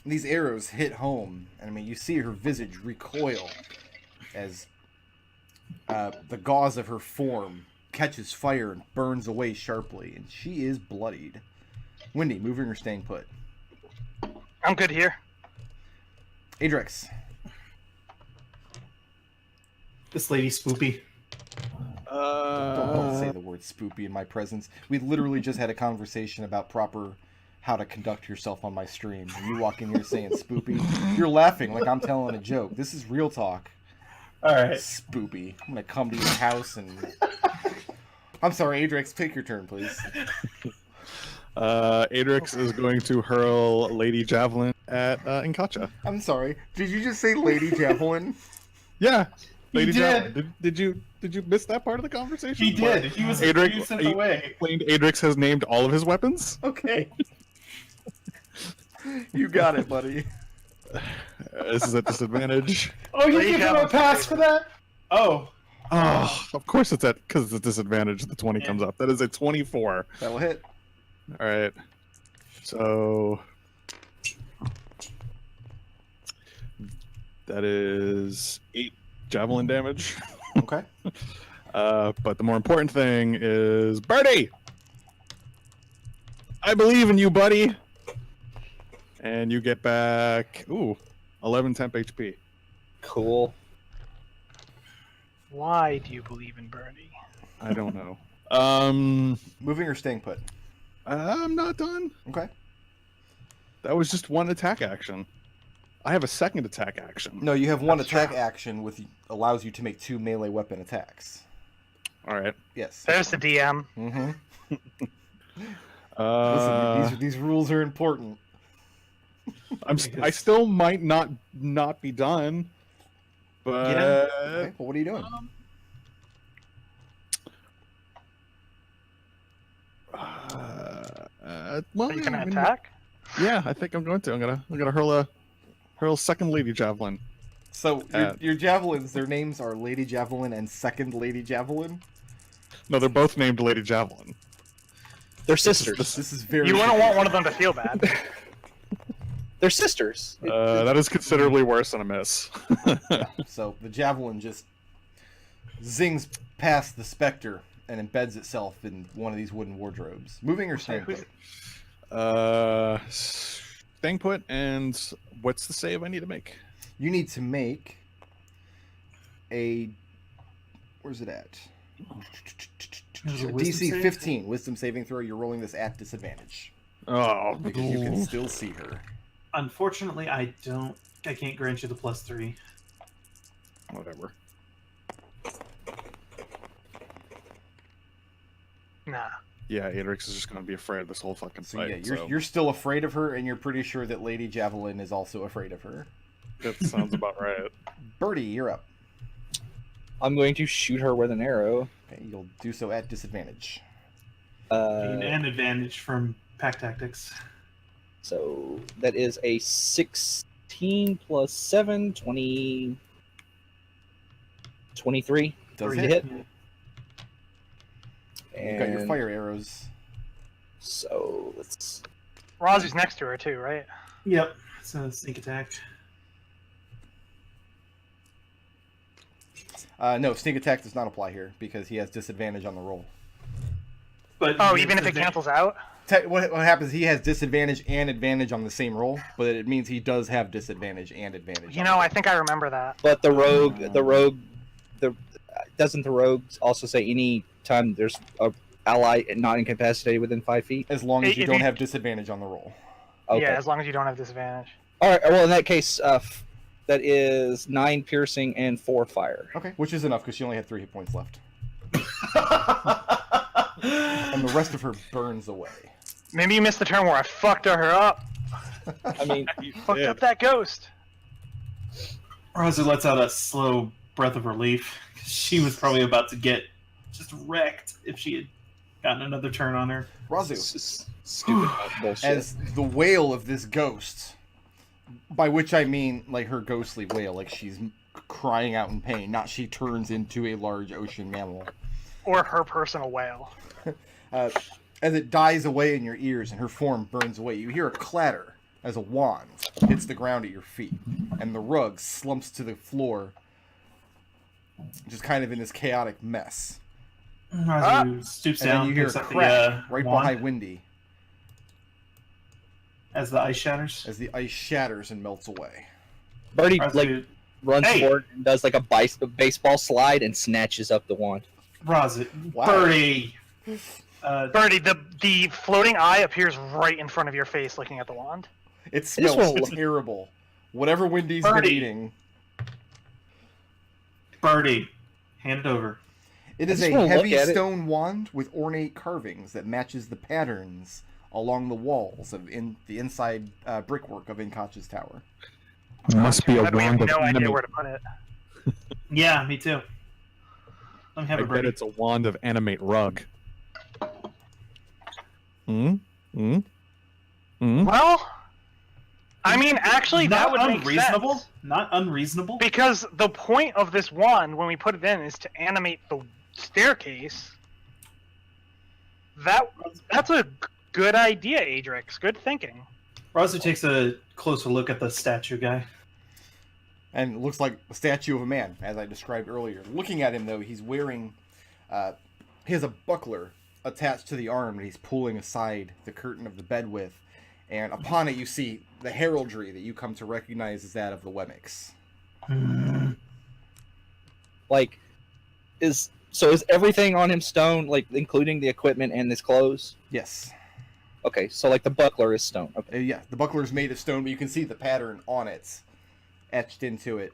These arrows hit home, and I mean, you see her visage recoil as the gauze of her form catches fire and burns away sharply, and she is bloodied. Wendy, moving or staying put? I'm good here. Adrex. This lady spoopy. Don't say the word spoopy in my presence. We literally just had a conversation about how to conduct yourself on my stream. And you walk in here saying spoopy. You're laughing like I'm telling a joke. This is real talk. All right. Spoopy. I'm going to come to your house and... I'm sorry, Adrex, take your turn, please. Adrex is going to hurl Lady Javelin at Inkacha. I'm sorry. Did you just say Lady Javelin? Yeah. Lady did. Javelin. Did you miss that part of the conversation? He did. He was sent away. Explained Adrex has named all of his weapons. Okay. You got it, buddy. This is at disadvantage. Oh, you give him a pass for that? Oh. Oh, of course it's because it's a disadvantage. The 20 comes up. That is a 24. That'll hit. All right. So that is 8 javelin damage. Okay. But the more important thing is Birdie. I believe in you, buddy. And you get back 11 temp HP. Cool. Why do you believe in Birdie? I don't know. Moving or staying put? I'm not done. Okay. That was just one attack action. I have a second attack action. No, you have one attack action with allows you to make 2 melee weapon attacks. All right. Yes. There's the DM. Mm-hmm. Listen, these rules are important. I still might not be done, but Okay, well, what are you doing? Are you gonna attack? Yeah, I think I'm going to. I'm gonna hurl second Lady Javelin. So your javelins, their names are Lady Javelin and Second Lady Javelin. No, they're both named Lady Javelin. They're sisters. This is very. You wouldn't want one of them to feel bad. They're sisters. That is considerably worse than a miss. So the javelin just zings past the specter and embeds itself in one of these wooden wardrobes. Moving or staying put? Staying put, and what's the save I need to make? You need to make a... Where's it at? DC 15 wisdom saving throw. You're rolling this at disadvantage. Oh, Because you can still see her. Unfortunately, I can't grant you the +3. whatever. Nah. Yeah, Adrex is just going to be afraid this whole fucking So fight. yeah, you're still afraid of her, and you're pretty sure that Lady Javelin is also afraid of her. That sounds about right. Birdie, you're up. I'm going to shoot her with an arrow. Okay, you'll do so at disadvantage. Gain an advantage from pack tactics. So that is a 16 plus 7, 20, 23. Does to hit. hit. You've got your fire arrows. So let's. Raazu's next to her too, right? Yep. So sneak attack. No, sneak attack does not apply here because he has disadvantage on the roll. But Even if it cancels out? What happens? He has disadvantage and advantage on the same roll, but it means he does have disadvantage and advantage. You know, I think I remember that. But the rogue, doesn't the rogue also say any time there's a ally not incapacitated within 5 feet? As long as you If don't you- have disadvantage on the roll. Okay. Yeah, as long as you don't have disadvantage. All right. Well, in that case, that is 9 piercing and 4 fire. Okay, which is enough because she only had 3 hit points left, and the rest of her burns away. Maybe you missed the turn where I fucked her up. I mean, Fucked up that ghost. Raazu lets out a slow breath of relief. She was probably about to get just wrecked if she had gotten another turn on her. Raazu, this is stupid bullshit. as the wail of this ghost, by which I mean like her ghostly wail, like she's crying out in pain, not she turns into a large ocean mammal. Or her personal whale. As it dies away in your ears and her form burns away, you hear a clatter as a wand hits the ground at your feet, and the rug slumps to the floor just kind of in this chaotic mess. Raazu stoops And down, then you hear a picks up crack the right wand behind Windy as the ice shatters. as the ice shatters and melts away. Birdie Raazu, runs Hey! forward and does like a baseball slide and snatches up the wand. Raazu, Wow. Birdie. Birdie, the floating eye appears right in front of your face, looking at the wand. It just smells won't look- terrible. Whatever Windy's been Birdie. eating. Birdie, hand it over. It is just a wanna look heavy at it. stone wand with ornate carvings that matches the patterns along the walls of the inside brickwork of Inkacha's tower. Must be a But we have wand of no idea animate. where to put it. Yeah, me too. Let me have I a bet Birdie. it's a wand of animate rug. Hmm? Hmm? Hmm? Well, I mean, actually, that would make unreasonable. sense. Not unreasonable. Because the point of this wand, when we put it in, is to animate the staircase. That's a good idea, Adrex. Good thinking. Raazu takes a closer look at the statue guy. And it looks like a statue of a man, as I described earlier. Looking at him, though, he's wearing... he has a buckler attached to the arm that he's pulling aside the curtain of the bed with. And upon it, you see the heraldry that you come to recognize as that of the Wemmicks. Like, is everything on him stone, like including the equipment and his clothes? Yes. Okay, so like the buckler is stone. Okay. Yeah, the buckler is made of stone, but you can see the pattern on it, etched into it,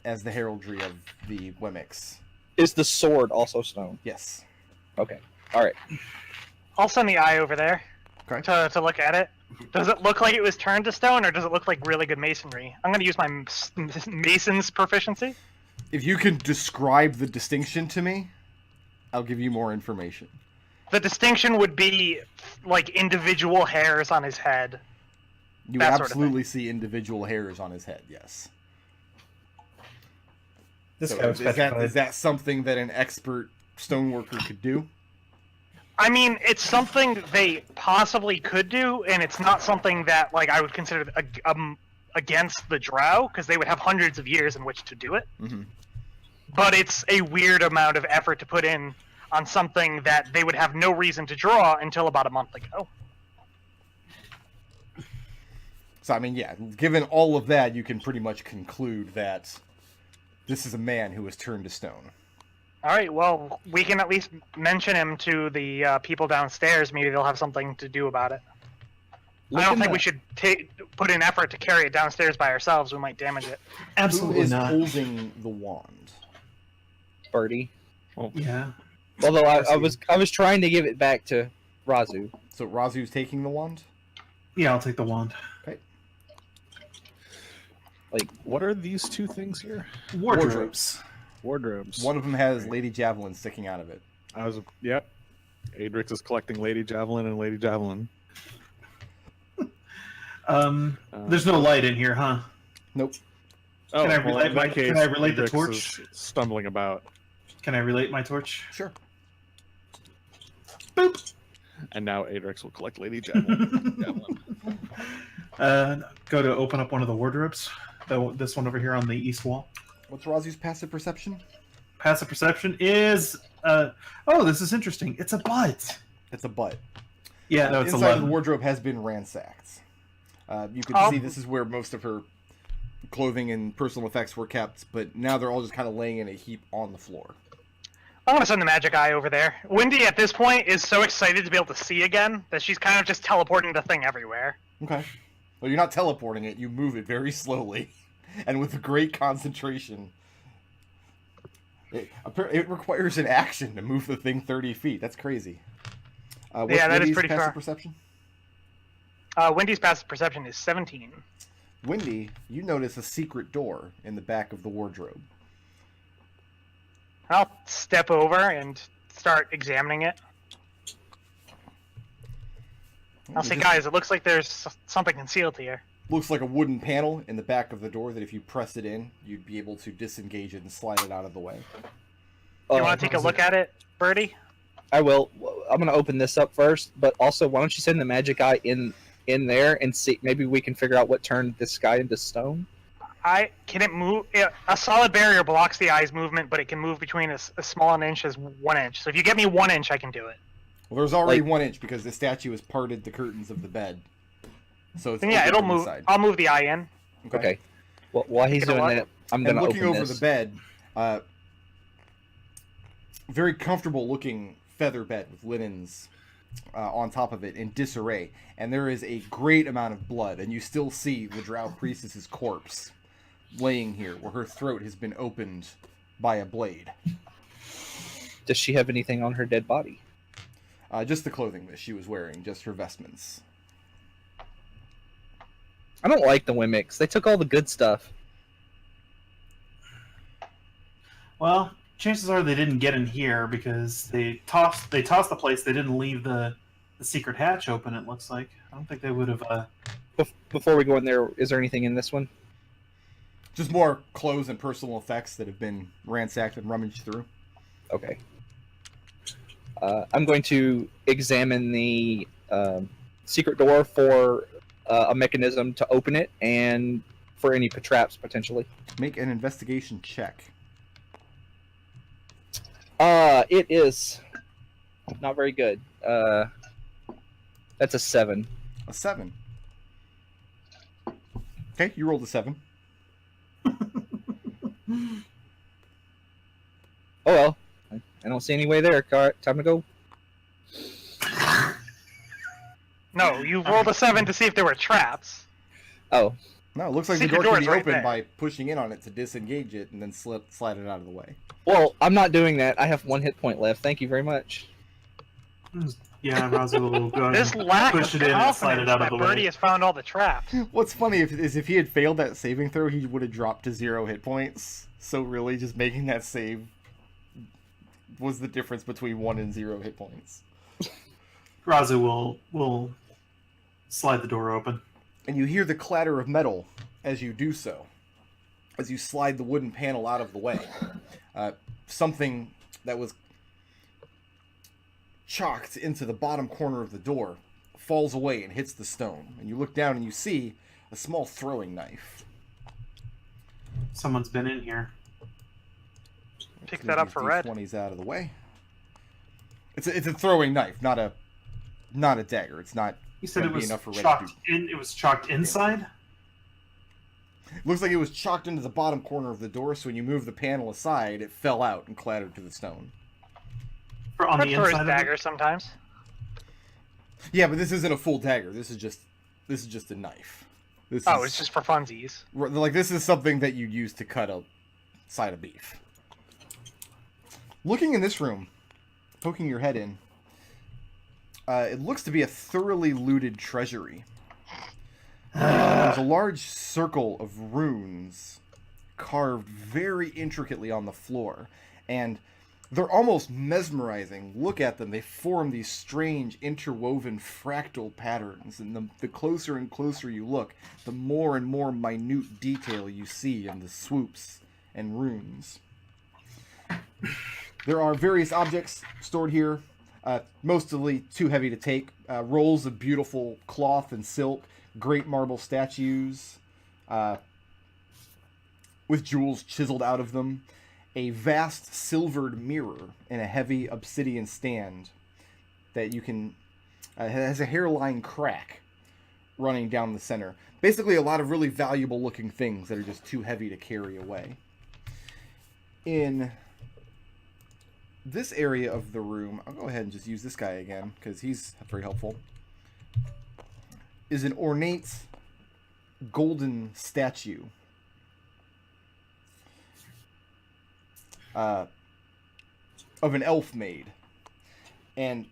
as the heraldry of the Wemmicks. Is the sword also stone? Yes. Okay. All right. I'll send the eye over there Okay. to look at it. Does it look like it was turned to stone, or does it look like really good masonry? I'm going to use my mason's proficiency. If you can describe the distinction to me, I'll give you more information. The distinction would be like individual hairs on his head. You That sort of absolutely see individual hairs on his head, yes. This So guy was is petrified. that something that an expert stoneworker could do? I mean, it's something they possibly could do, and it's not something that like I would consider against the Drow, because they would have hundreds of years in which to do it. Mm-hmm. But it's a weird amount of effort to put in on something that they would have no reason to draw until about a month ago. So, I mean, yeah, given all of that, you can pretty much conclude that this is a man who was turned to stone. All right, well, we can at least mention him to the people downstairs. Maybe they'll have something to do about it. I don't think we should put in effort to carry it downstairs by ourselves. We might damage it. Absolutely Who is not. holding the wand? Birdie. Yeah. Although I was trying to give it back to Raazu. So Raazu's taking the wand? Yeah, I'll take the wand. Okay. Like, What are these two things here? Wardrobes. Wardrobes. One of them has Lady Javelin sticking out of it. Yep. Adrex is collecting Lady Javelin and Lady Javelin. There's no light in here, huh? Nope. Oh, Can I well, relate in my- that case, can I relate the Adrex torch? is stumbling about, Can I relate my torch? Sure. Boop. and now Adrex will collect Lady Javelin. Go to open up one of the wardrobes. This one over here on the east wall. What's Raazu's passive perception? Passive perception is. Oh, this is interesting. It's a butt. It's a butt. Yeah, no, it's Inside of 11. the wardrobe has been ransacked. You can see this is where most of her clothing and personal effects were kept, but now they're all just kind of laying in a heap on the floor. I'm going to send the magic eye over there. Windy, at this point, is so excited to be able to see again that she's kind of just teleporting the thing everywhere. Okay. Well, you're not teleporting it. You move it very slowly and with great concentration. It requires an action to move the thing 30 feet. That's crazy. What's Yeah, that is Windy's pretty passive far. perception? Windy's passive perception is 17. Windy, you notice a secret door in the back of the wardrobe. I'll step over and start examining it. I'll say, guys, it looks like there's something concealed here. Looks like a wooden panel in the back of the door that if you press it in, you'd be able to disengage it and slide it out of the way. You want to take a look at it, Birdie? I will. I'm gonna open this up first, but also, why don't you send the magic eye in there and see? Maybe we can figure out what turned this guy into stone. can it move? A solid barrier blocks the eye's movement, but it can move between as small an inch as 1 inch. So if you get me 1 inch, I can do it. Well, there's already 1 inch because the statue has parted the curtains of the bed. So it's yeah, it'll move. Inside. I'll move the eye in. Okay. Well, while he's doing that, I'm gonna looking open over this. the bed. Very comfortable looking feather bed with linens on top of it in disarray, and there is a great amount of blood, and you still see the Drow priestess's corpse laying here, where her throat has been opened by a blade. Does she have anything on her dead body? Just the clothing that she was wearing, just her vestments. I don't like the Wemmicks. They took all the good stuff. Well, chances are they didn't get in here because they tossed the place. They didn't leave the secret hatch open. It looks like. I don't think they would have. Before we go in there, is there anything in this one? Just more clothes and personal effects that have been ransacked and rummaged through. Okay. I'm going to examine the secret door for a mechanism to open it and for any traps potentially. Make an investigation check. It is not very good. That's a 7. A 7. Okay, you rolled a 7. Oh well, I don't see any way there. Time to go. No, you rolled a 7 to see if there were traps. Oh. No, it looks like the door can be opened by pushing in on it to disengage it and then slide it out of the way. Well, I'm not doing that. I have 1 hit point left. Thank you very much. Yeah, Raazu will go This lack push of it in and slide confidence it out of that the way. Birdie has found all the traps. What's funny is if he had failed that saving throw, he would have dropped to 0 hit points. So really, just making that save was the difference between 1 and 0 hit points. Raazu will slide the door open. And you hear the clatter of metal as you do so, as you slide the wooden panel out of the way. Something that was chalked into the bottom corner of the door falls away and hits the stone. And you look down and you see a small throwing knife. Someone's been in here. Pick that up for red. 20's out of the way. It's a throwing knife, not a dagger. It's not. You said it was enough for chalked in. It was chalked inside. Looks like it was chalked into the bottom corner of the door, so when you move the panel aside, it fell out and clattered to the stone. Or on the inside of dagger it? sometimes. Yeah, but this isn't a full dagger. This is just a knife. It's just for funsies. Like, this is something that you'd use to cut a side of beef. Looking in this room, poking your head in, it looks to be a thoroughly looted treasury. There's a large circle of runes carved very intricately on the floor, and they're almost mesmerizing. Look at them. They form these strange interwoven fractal patterns, and the closer and closer you look, the more and more minute detail you see in the swoops and runes. There are various objects stored here, mostly too heavy to take. Rolls of beautiful cloth and silk, great marble statues with jewels chiseled out of them, a vast silvered mirror in a heavy obsidian stand that you can has a hairline crack running down the center. Basically a lot of really valuable looking things that are just too heavy to carry away. In this area of the room, I'll go ahead and just use this guy again because he's very helpful, is an ornate golden statue of an elf maid. And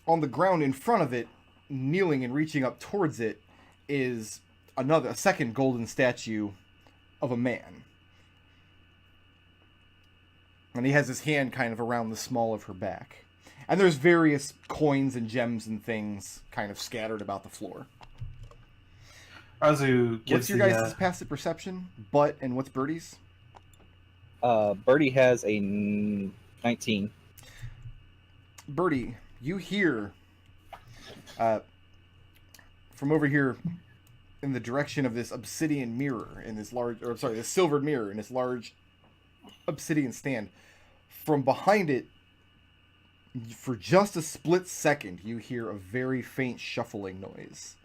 on the ground in front of it, kneeling and reaching up towards it, is a second golden statue of a man. And he has his hand kind of around the small of her back. And there's various coins and gems and things kind of scattered about the floor. Raazu gives what's your guys' passive perception? And what's Birdie's? Birdie has a 19. Birdie, you hear from over here in the direction of this obsidian mirror in this this silvered mirror in this large obsidian stand. From behind it, for just a split second, you hear a very faint shuffling noise.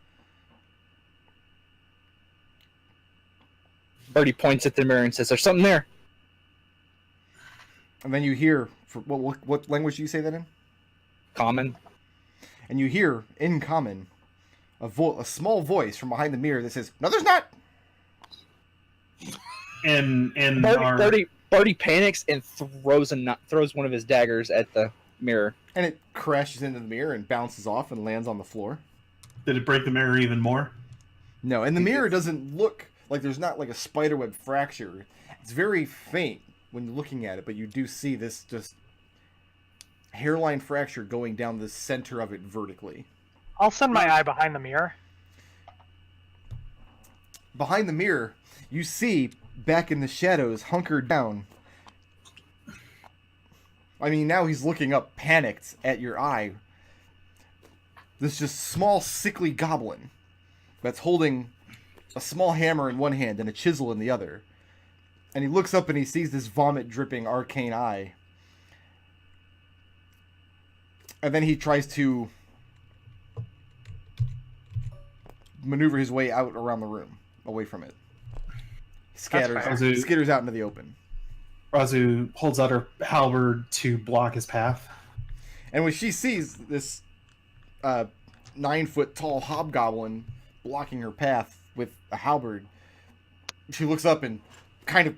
Birdie points at the mirror and says, "There's something there." And then you hear, what language do you say that in? Common. And you hear, in Common, a small voice from behind the mirror that says, "No, there's not." And Birdie panics and throws one of his daggers at the mirror. And it crashes into the mirror and bounces off and lands on the floor. Did it break the mirror even more? No, and the mirror doesn't look like there's not like a spiderweb fracture. It's very faint when you're looking at it, but you do see this just hairline fracture going down the center of it vertically. I'll send my eye behind the mirror. Behind the mirror, you see, back in the shadows, hunkered down. I mean, now he's looking up, panicked, at your eye. This just small, sickly goblin that's holding a small hammer in one hand and a chisel in the other. And he looks up and he sees this vomit-dripping arcane eye. And then he tries to maneuver his way out around the room, away from it. Skitters out into the open. Raazu holds out her halberd to block his path. And when she sees this 9-foot-tall hobgoblin blocking her path with a halberd, she looks up and kind of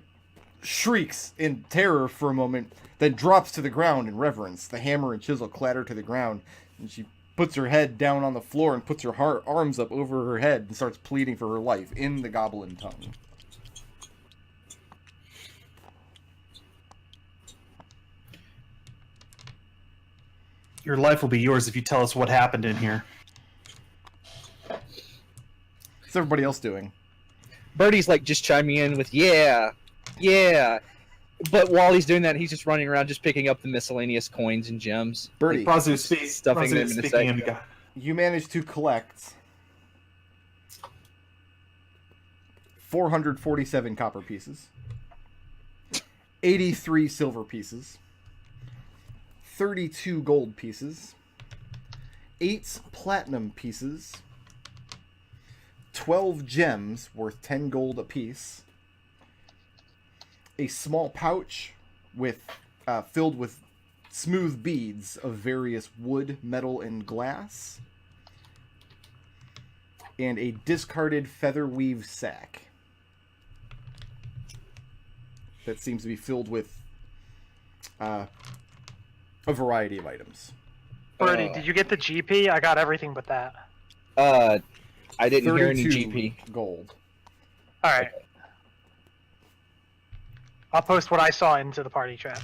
shrieks in terror for a moment, then drops to the ground in reverence. The hammer and chisel clatter to the ground, and she puts her head down on the floor and puts her arms up over her head and starts pleading for her life in the goblin tongue. Your life will be yours if you tell us what happened in here. What's everybody else doing? Birdie's like just chiming in with yeah. But while he's doing that, he's just running around just picking up the miscellaneous coins and gems. Birdie, stuffing them in the sack. You managed to collect 447 copper pieces, 83 silver pieces, 32 gold pieces, 8 platinum pieces, 12 gems worth 10 gold apiece, a small pouch filled with smooth beads of various wood, metal, and glass, and a discarded feather weave sack that seems to be filled with a variety of items. Birdie, did you get the GP? I got everything but that. I didn't hear any 32 GP. gold. All right. I'll post what I saw into the party chat.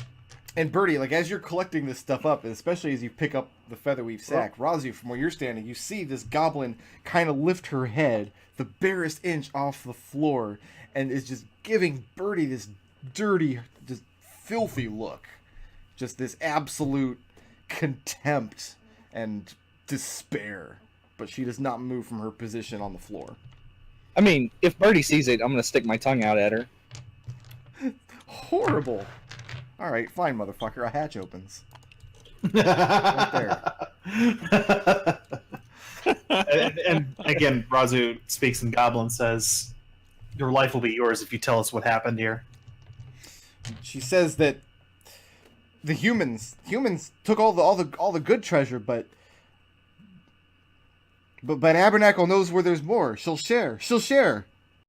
And Birdie, like as you're collecting this stuff up, and especially as you pick up the featherweave sack, Raazu, from where you're standing, you see this goblin kind of lift her head the barest inch off the floor, and is just giving Birdie this dirty, just filthy look. Just this absolute contempt and despair. But she does not move from her position on the floor. I mean, if Birdie sees it, I'm going to stick my tongue out at her. Horrible. All right, fine, motherfucker. A hatch opens. Right there. and again, Raazu speaks in Goblin, says, "Your life will be yours if you tell us what happened here." She says that the humans took all the good treasure, but Abernacle knows where there's more. She'll share.